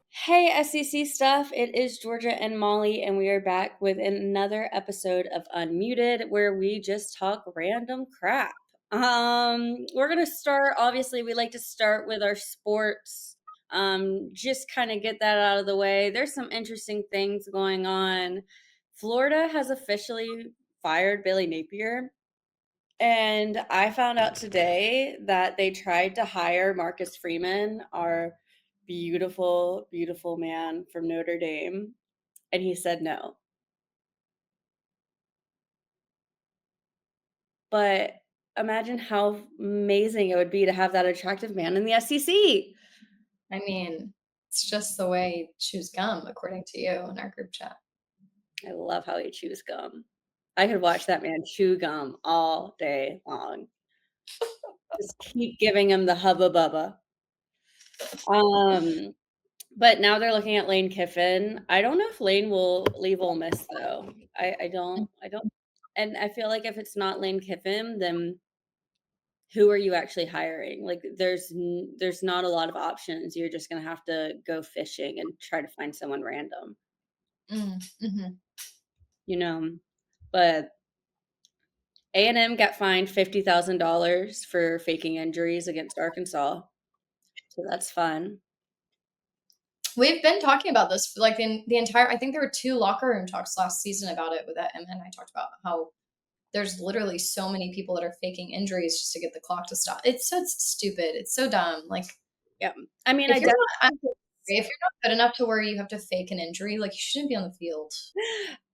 Hey, SEC stuff. It is Georgia and Molly, and we are back with another episode of Unmuted where we just talk random crap. We're gonna start, obviously, we like to start with our sports. Just kind of get that out of the way. There's some interesting things going on. Florida has officially fired Billy Napier. And I found out today that they tried to hire Marcus Freeman, our beautiful, beautiful man from Notre Dame, and he said no. But imagine how amazing it would be to have that attractive man in the SEC. I mean, it's just the way you chews gum, according to you in our group chat. I love how he chews gum. I could watch that man chew gum all day long. Just keep giving him the hubba bubba. But now they're looking at Lane Kiffin. I don't know if Lane will leave Ole Miss though. I don't, and I feel like if it's not Lane Kiffin, then who are you actually hiring? Like there's not a lot of options. You're just gonna have to go fishing and try to find someone random, Mhm. you know. But A&M got fined $50,000 for faking injuries against Arkansas, so that's fun. We've been talking about this for like the entire. I think there were 2 locker room talks last season about it with that, and I talked about how there's literally so many people that are faking injuries just to get the clock to stop. It's stupid. It's so dumb. Like Yeah, I mean, I if you're definitely. not if you're not good enough to where you have to fake an injury, like you shouldn't be on the field.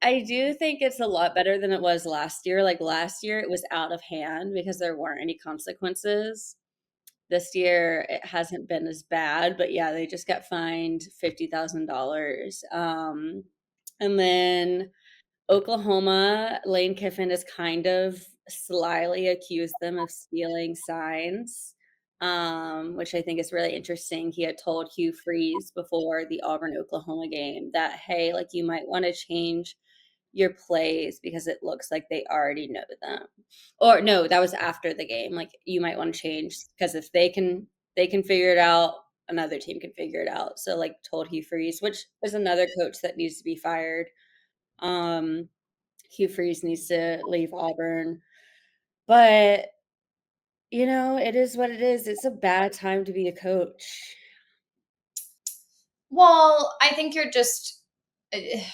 I do think it's a lot better than it was last year. Like last year, it was out of hand because there weren't any consequences. This year, it hasn't been as bad, but yeah, they just got fined $50,000. And then Oklahoma, Lane Kiffin has kind of slyly accused them of stealing signs, which I think is really interesting. He had told Hugh Freeze before the Auburn Oklahoma game that, hey, like you might want to change your plays because it looks like they already know them. Or no, that was after the game. Like you might want to change because if they can figure it out, another team can figure it out. So like told Hugh Freeze, which is another coach that needs to be fired. Um, Hugh Freeze needs to leave Auburn. But, it is what it is. It's a bad time to be a coach. Well, I think you're just. It's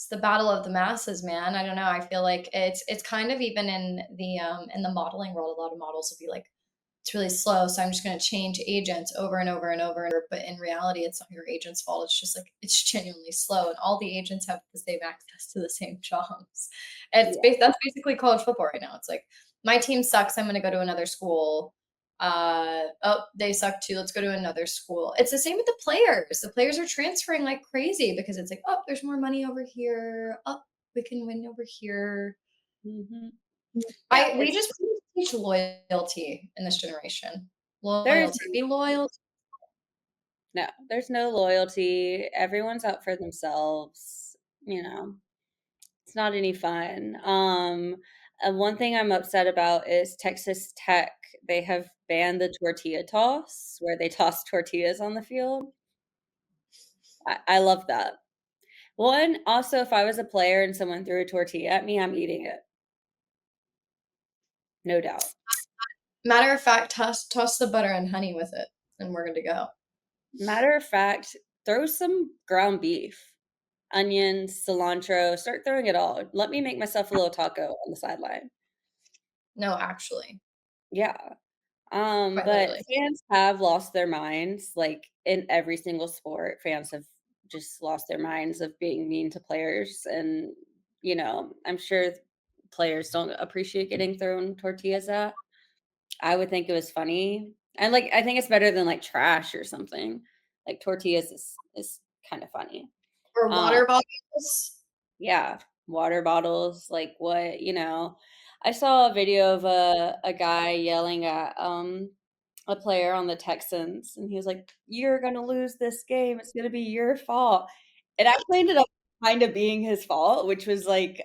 the battle of the masses, man. I don't know. I feel like it's kind of even in the modeling world. A lot of models will be like, it's really slow, so I'm just going to change agents over and over and over. But in reality, it's not your agent's fault. It's just like it's genuinely slow, and all the agents have the same access to the same jobs. Yeah. That's basically college football right now. It's like my team sucks. I'm going to go to another school. Oh, they suck too. Let's go to another school. It's the same with the players. The players are transferring like crazy because it's like, oh, there's more money over here. Oh, we can win over here. Mhm. Yeah, I we just teach loyalty in this generation. there's Loyalty. Be loyal. no, there's no loyalty. Everyone's out for themselves, you know. It's not any fun. And one thing I'm upset about is Texas Tech. They have banned the tortilla toss, where they toss tortillas on the field. I love that. One, also, if I was a player and someone threw a tortilla at me, I'm eating it, no doubt. Matter of fact, toss the butter and honey with it, and we're good to go. Matter of fact, throw some ground beef, onions, cilantro, start throwing it all. Let me make myself a little taco on the sideline. No, actually, Yeah. quite But literally. fans have lost their minds, like in every single sport. Fans have just lost their minds of being mean to players, and I'm sure players don't appreciate getting thrown tortillas at. I would think it was funny, and like I think it's better than like trash or something. Like tortillas is kind of funny. Or Um, water bottles. yeah, water bottles, like what, I saw a video of a guy yelling at a player on the Texans, and he was like, "You're gonna lose this game. It's gonna be your fault." It actually ended up kind of being his fault, which was like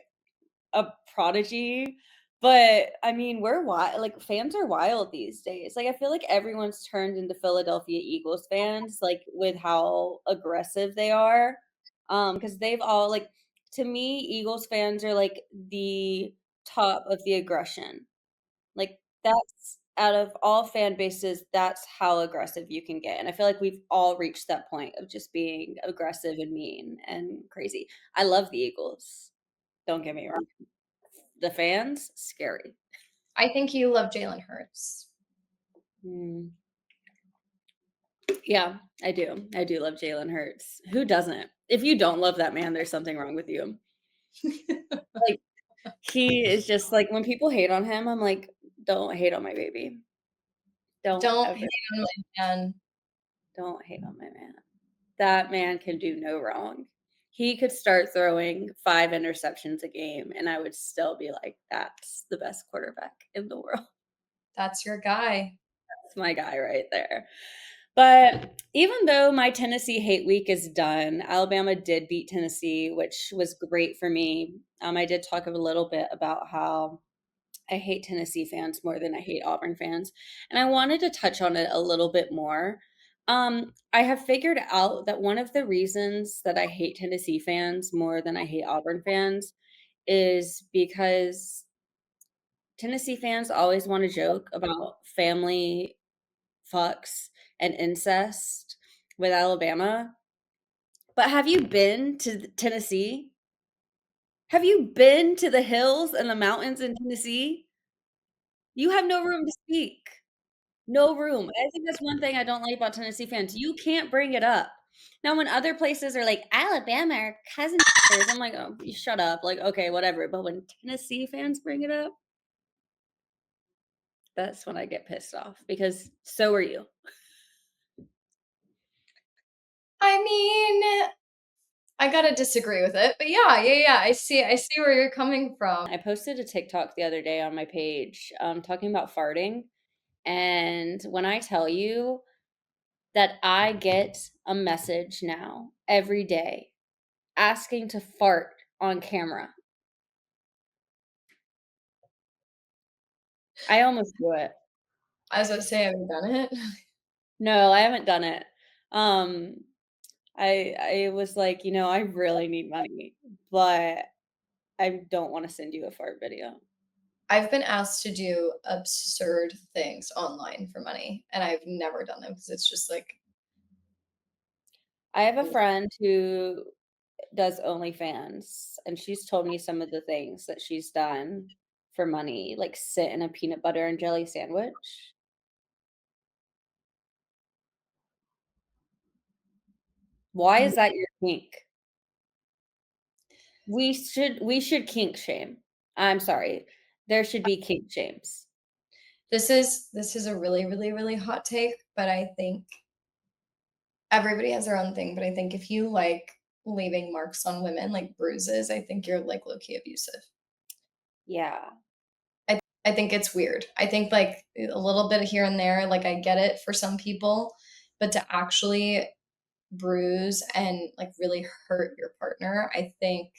a prodigy, But, I mean, we're wild. Like, fans are wild these days. Like, I feel like everyone's turned into Philadelphia Eagles fans, like, with how aggressive they are, because 'cause they've all like to me, Eagles fans are, like, the top of the aggression. Like, that's out of all fan bases, that's how aggressive you can get, and I feel like we've all reached that point of just being aggressive and mean and crazy. I love the Eagles, don't get me wrong. The fans, scary. I think you love Jalen Hurts. Mm, yeah, I do. I do love Jalen Hurts. Who doesn't? If you don't love that man, there's something wrong with you. Like, he is just like when people hate on him, I'm like, "Don't hate on my baby. Don't Don't hate ever on my man. don't hate on my man." That man can do no wrong. He could start throwing 5 interceptions a game, and I would still be like, "That's the best quarterback in the world." That's your guy. That's my guy right there. But even though my Tennessee hate week is done, Alabama did beat Tennessee, which was great for me. I did talk a little bit about how I hate Tennessee fans more than I hate Auburn fans, and I wanted to touch on it a little bit more. I have figured out that one of the reasons that I hate Tennessee fans more than I hate Auburn fans is because Tennessee fans always want to joke about family fucks and incest with Alabama. But have you been to Tennessee? Have you been to the hills and the mountains in Tennessee? You have no room to speak. No room. I think that's one thing I don't like about Tennessee fans. You can't bring it up. Now, when other places are like, Alabama are cousin I'm like, oh, you shut up. Like, okay, whatever. But when Tennessee fans bring it up, that's when I get pissed off because so are you. I mean, I gotta disagree with it, but yeah, yeah, yeah. I see where you're coming from. I posted a TikTok the other day on my page talking about farting. And when I tell you that I get a message now every day asking to fart on camera, I almost do it. I was gonna say, have you done it? No, I haven't done it. Um, I was like, I really need money, but I don't want to send you a fart video. I've been asked to do absurd things online for money, and I've never done them because it's just like, I have a friend who does OnlyFans, and she's told me some of the things that she's done for money, like sit in a peanut butter and jelly sandwich. Why is that your kink? We should kink shame. I'm sorry. There should be kink shames. this is a really, really, really hot take, but I think everybody has their own thing. But I think if you like leaving marks on women, like bruises, I think you're like low key abusive. Yeah. I think it's weird. I think like a little bit here and there, like I get it for some people, but to actually bruise and like really hurt your partner, I think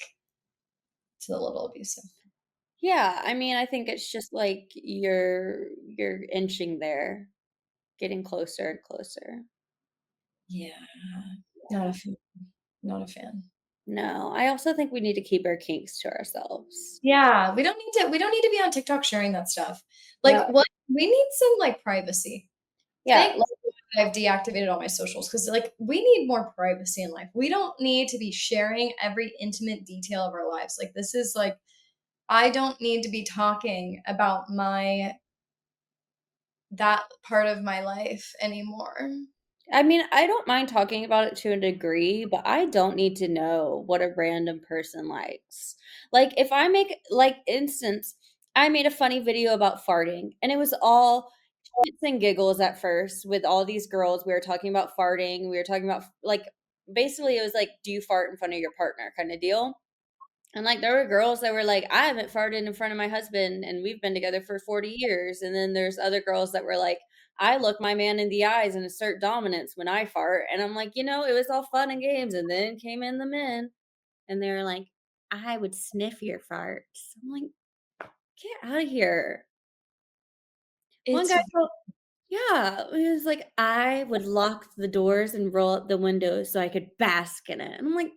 it's a little abusive. Yeah, I mean, I think it's just like you're inching there, getting closer and closer. Yeah, not a fan. Not a fan. No, I also think we need to keep our kinks to ourselves. Yeah, we don't need to be on TikTok sharing that stuff. Like, Yeah. what we need some, like, privacy. Yeah, Thank God I've deactivated all my socials because, like, we need more privacy in life. We don't need to be sharing every intimate detail of our lives. Like, this is, like I don't need to be talking about my that part of my life anymore. I mean, I don't mind talking about it to a degree, but I don't need to know what a random person likes. Like, if I make, like, instance, I made a funny video about farting, and it was all shits and giggles at first with all these girls. We were talking about farting. We were talking about, like, basically, it was like, do you fart in front of your partner kind of deal? And, like, there were girls that were like, "I haven't farted in front of my husband, and we've been together for 40 years." And then there's other girls that were like, "I look my man in the eyes and assert dominance when I fart." And I'm like, it was all fun and games. And then came in the men, and they were like, "I would sniff your farts." I'm like, Get out of here. One It's guy told yeah, he was like, "I would lock the doors and roll up the windows so I could bask in it." And I'm like,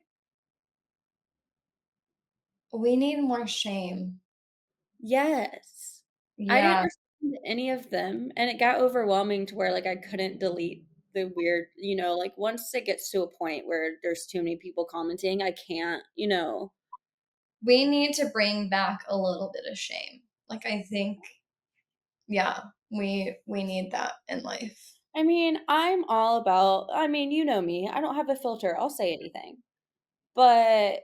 we need more shame. "Yes." I didn't Yeah, respond to any of them, and it got overwhelming to where, like, I couldn't delete the weird like, once it gets to a point where there's too many people commenting, I can't, we need to bring back a little bit of shame. Like, I think, yeah, we need that in life. I mean, I'm all about I mean, you know me, I don't have a filter, I'll say anything. But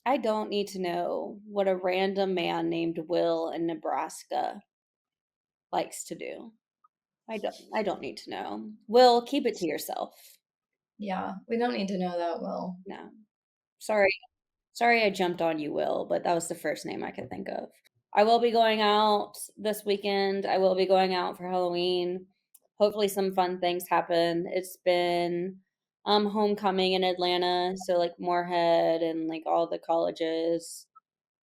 I don't need to know what a random man named Will in Nebraska likes to do. I don't need to know. Will, keep it to yourself. Yeah, we don't need to know that, Will. No. Sorry. Sorry I jumped on you, Will, but that was the first name I could think of. I will be going out this weekend. I will be going out for Halloween. Hopefully some fun things happen. It's been homecoming in Atlanta, so like Moorhead and like all the colleges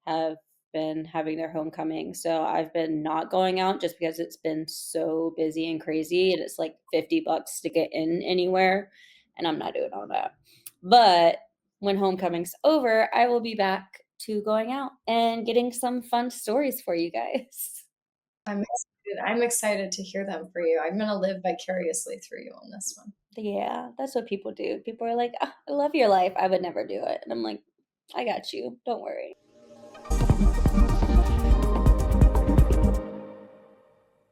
have been having their homecoming. So I've been not going out just because it's been so busy and crazy and it's like $50 to get in anywhere and I'm not doing all that. But when homecoming's over, I will be back to going out and getting some fun stories for you guys. I'm excited to hear them for you. I'm gonna live vicariously through you on this one. Yeah, that's what people do. People are like, "Ah, I love your life. I would never do it." And I'm like, I got you. Don't worry.